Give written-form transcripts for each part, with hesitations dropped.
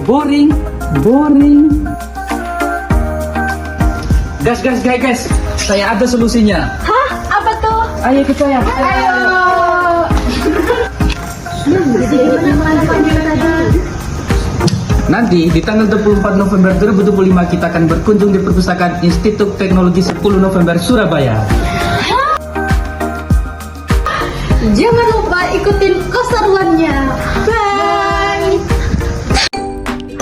boring, boring. Guys, saya ada solusinya. Hah? Apa tuh? Ayo ikut saya. Ayo. Nanti di tanggal 24 November 2025 kita akan berkunjung di Perpustakaan Institut Teknologi 10 November Surabaya. Jangan lupa ikutin keseruannya. Bye.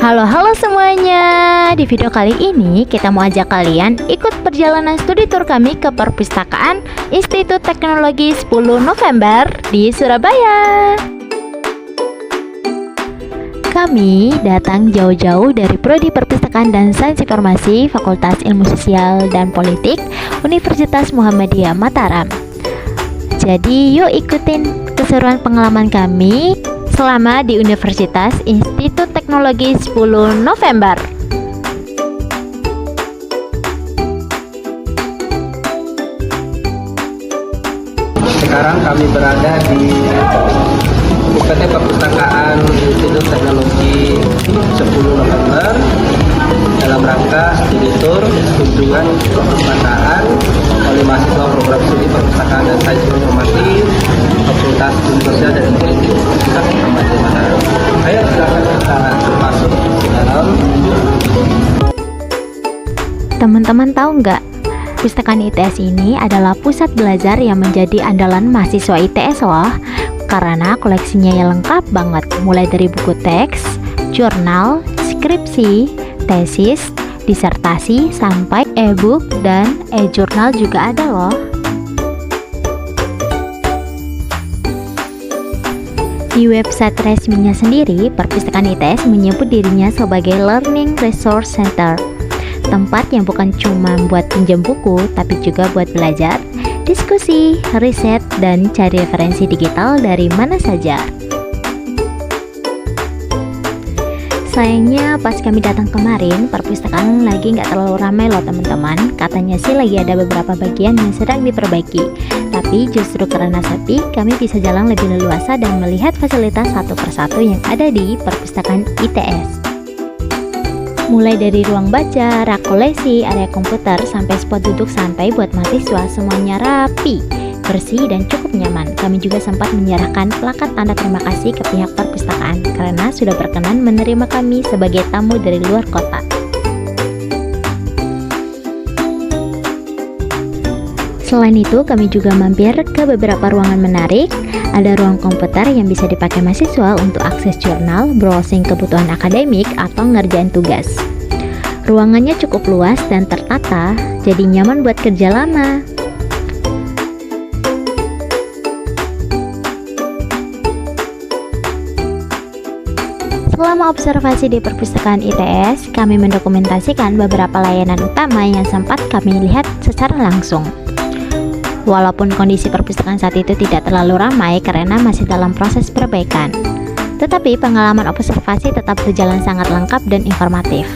Halo semuanya. Di video kali ini kita mau ajak kalian ikut perjalanan studi tour kami ke Perpustakaan Institut Teknologi 10 November di Surabaya. Kami datang jauh-jauh dari Prodi Perpustakaan dan Sains Informasi Fakultas Ilmu Sosial dan Politik Universitas Muhammadiyah Mataram. Jadi yuk ikutin keseruan pengalaman kami selama di Universitas Institut Teknologi 10 November. Sekarang kami berada di UPT Perpustakaan Institut Teknologi 10 November dalam rangka studi tour kunjungan perpustakaan oleh mahasiswa program studi perpustakaan dan sains informasi Fakultas Ilmu Sosial dan Politik Universitas Muhammadiyah Mataram. Ayo silakan kita masuk ke dalam. Teman-teman tahu nggak? Perpustakaan ITS ini adalah pusat belajar yang menjadi andalan mahasiswa ITS loh. Karena koleksinya yang lengkap banget, mulai dari buku teks, jurnal, skripsi, tesis, disertasi, sampai e-book dan e-jurnal juga ada loh. Di website resminya sendiri, Perpustakaan ITS menyebut dirinya sebagai Learning Resource Center, tempat yang bukan cuma buat pinjam buku, tapi juga buat belajar, diskusi, riset, dan cari referensi digital dari mana saja. Sayangnya pas kami datang kemarin, perpustakaan lagi nggak terlalu ramai loh teman-teman. Katanya sih lagi ada beberapa bagian yang sedang diperbaiki. Tapi justru karena sepi, kami bisa jalan lebih leluasa dan melihat fasilitas satu persatu yang ada di Perpustakaan ITS. Mulai dari ruang baca, rak koleksi, area komputer, sampai spot duduk santai buat mahasiswa, semuanya rapi, bersih, dan cukup nyaman. Kami juga sempat menyerahkan plakat tanda terima kasih ke pihak perpustakaan karena sudah berkenan menerima kami sebagai tamu dari luar kota. Selain itu, kami juga mampir ke beberapa ruangan menarik. Ada ruang komputer yang bisa dipakai mahasiswa untuk akses jurnal, browsing kebutuhan akademik, atau ngerjain tugas. Ruangannya cukup luas dan tertata, jadi nyaman buat kerja lama. Selama observasi di Perpustakaan ITS, kami mendokumentasikan beberapa layanan utama yang sempat kami lihat secara langsung. Walaupun kondisi perpustakaan saat itu tidak terlalu ramai karena masih dalam proses perbaikan, tetapi pengalaman observasi tetap berjalan sangat lengkap dan informatif.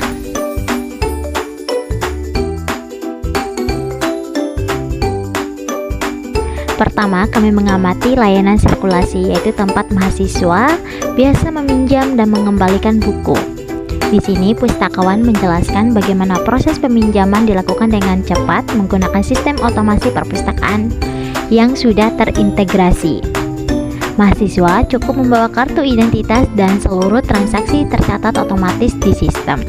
Pertama, kami mengamati layanan sirkulasi, yaitu tempat mahasiswa biasa meminjam dan mengembalikan buku. Di sini, pustakawan menjelaskan bagaimana proses peminjaman dilakukan dengan cepat menggunakan sistem otomasi perpustakaan yang sudah terintegrasi. Mahasiswa cukup membawa kartu identitas dan seluruh transaksi tercatat otomatis di sistem.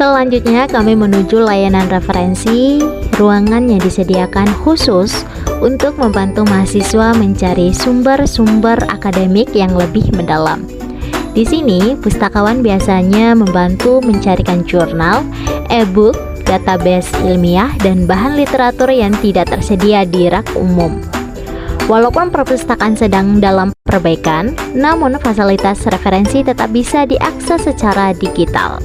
Selanjutnya kami menuju layanan referensi, ruangan yang disediakan khusus untuk membantu mahasiswa mencari sumber-sumber akademik yang lebih mendalam. Di sini, pustakawan biasanya membantu mencarikan jurnal, e-book, database ilmiah, dan bahan literatur yang tidak tersedia di rak umum. Walaupun perpustakaan sedang dalam perbaikan, namun fasilitas referensi tetap bisa diakses secara digital.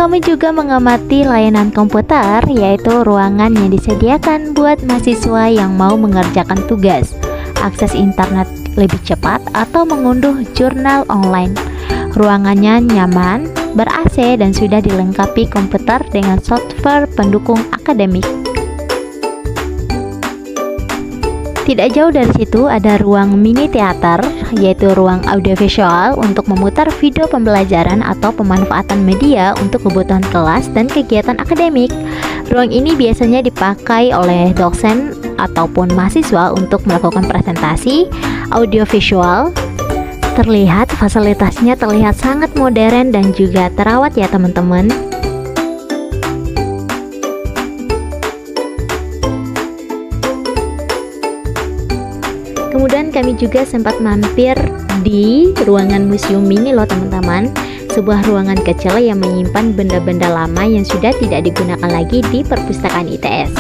Kami juga mengamati layanan komputer, yaitu ruangan yang disediakan buat mahasiswa yang mau mengerjakan tugas, akses internet lebih cepat, atau mengunduh jurnal online. Ruangannya nyaman, ber-AC, dan sudah dilengkapi komputer dengan software pendukung akademik. Tidak jauh dari situ ada ruang mini teater, yaitu ruang audiovisual untuk memutar video pembelajaran atau pemanfaatan media untuk kebutuhan kelas dan kegiatan akademik. Ruang ini biasanya dipakai oleh dosen ataupun mahasiswa untuk melakukan presentasi audiovisual. Terlihat fasilitasnya terlihat sangat modern dan juga terawat ya teman-teman. Kemudian kami juga sempat mampir di ruangan museum mini loh teman-teman. Sebuah ruangan kecil yang menyimpan benda-benda lama yang sudah tidak digunakan lagi di perpustakaan ITS.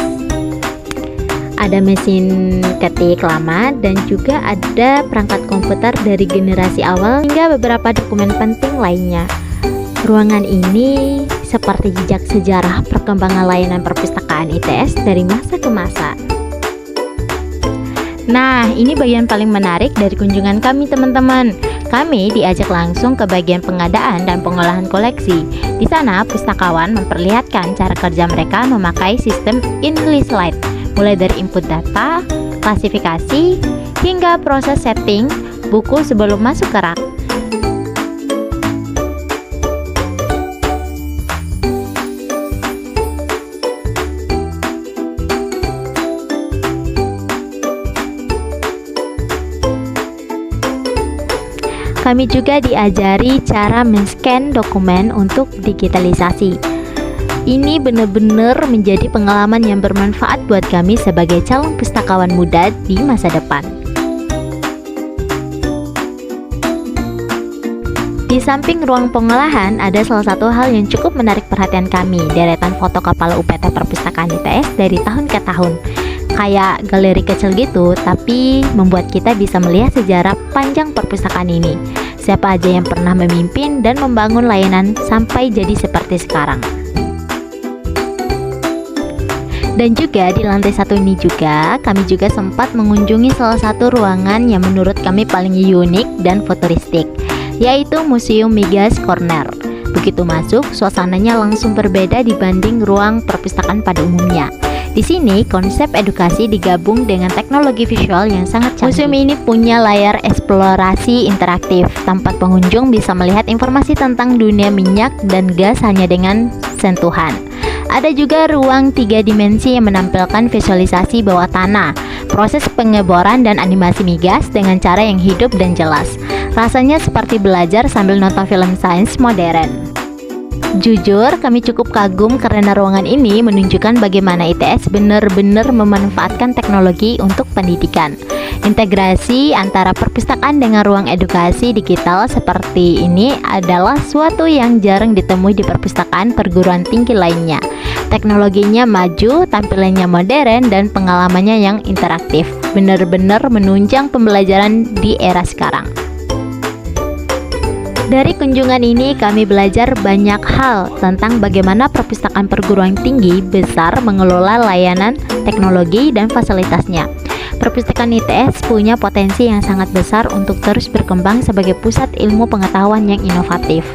Ada mesin ketik lama dan juga ada perangkat komputer dari generasi awal hingga beberapa dokumen penting lainnya. Ruangan ini seperti jejak sejarah perkembangan layanan perpustakaan ITS dari masa ke masa. Nah, ini bagian paling menarik dari kunjungan kami teman-teman. Kami diajak langsung ke bagian pengadaan dan pengolahan koleksi. Di sana, pustakawan memperlihatkan cara kerja mereka memakai sistem English Lite, mulai dari input data, klasifikasi, hingga proses setting buku sebelum masuk ke rak. Kami juga diajari cara men-scan dokumen untuk digitalisasi. Ini benar-benar menjadi pengalaman yang bermanfaat buat kami sebagai calon pustakawan muda di masa depan. Di samping ruang pengolahan, ada salah satu hal yang cukup menarik perhatian kami, deretan foto kepala UPT Perpustakaan ITS dari tahun ke tahun. Kayak galeri kecil gitu, tapi membuat kita bisa melihat sejarah panjang perpustakaan ini. Siapa aja yang pernah memimpin dan membangun layanan sampai jadi seperti sekarang. Dan juga di lantai satu ini juga, kami juga sempat mengunjungi salah satu ruangan yang menurut kami paling unik dan futuristik, yaitu Museum Migas Corner. Begitu masuk, suasananya langsung berbeda dibanding ruang perpustakaan pada umumnya. Di sini, konsep edukasi digabung dengan teknologi visual yang sangat canggih. Museum ini punya layar eksplorasi interaktif. Tempat pengunjung bisa melihat informasi tentang dunia minyak dan gas hanya dengan sentuhan. Ada juga ruang 3 dimensi yang menampilkan visualisasi bawah tanah, proses pengeboran dan animasi migas dengan cara yang hidup dan jelas. Rasanya seperti belajar sambil nonton film sains modern. Jujur, kami cukup kagum karena ruangan ini menunjukkan bagaimana ITS benar-benar memanfaatkan teknologi untuk pendidikan. Integrasi antara perpustakaan dengan ruang edukasi digital seperti ini adalah suatu yang jarang ditemui di perpustakaan perguruan tinggi lainnya. Teknologinya maju, tampilannya modern, dan pengalamannya yang interaktif. Benar-benar menunjang pembelajaran di era sekarang. Dari kunjungan ini kami belajar banyak hal tentang bagaimana perpustakaan perguruan tinggi besar mengelola layanan, teknologi, dan fasilitasnya. Perpustakaan ITS punya potensi yang sangat besar untuk terus berkembang sebagai pusat ilmu pengetahuan yang inovatif.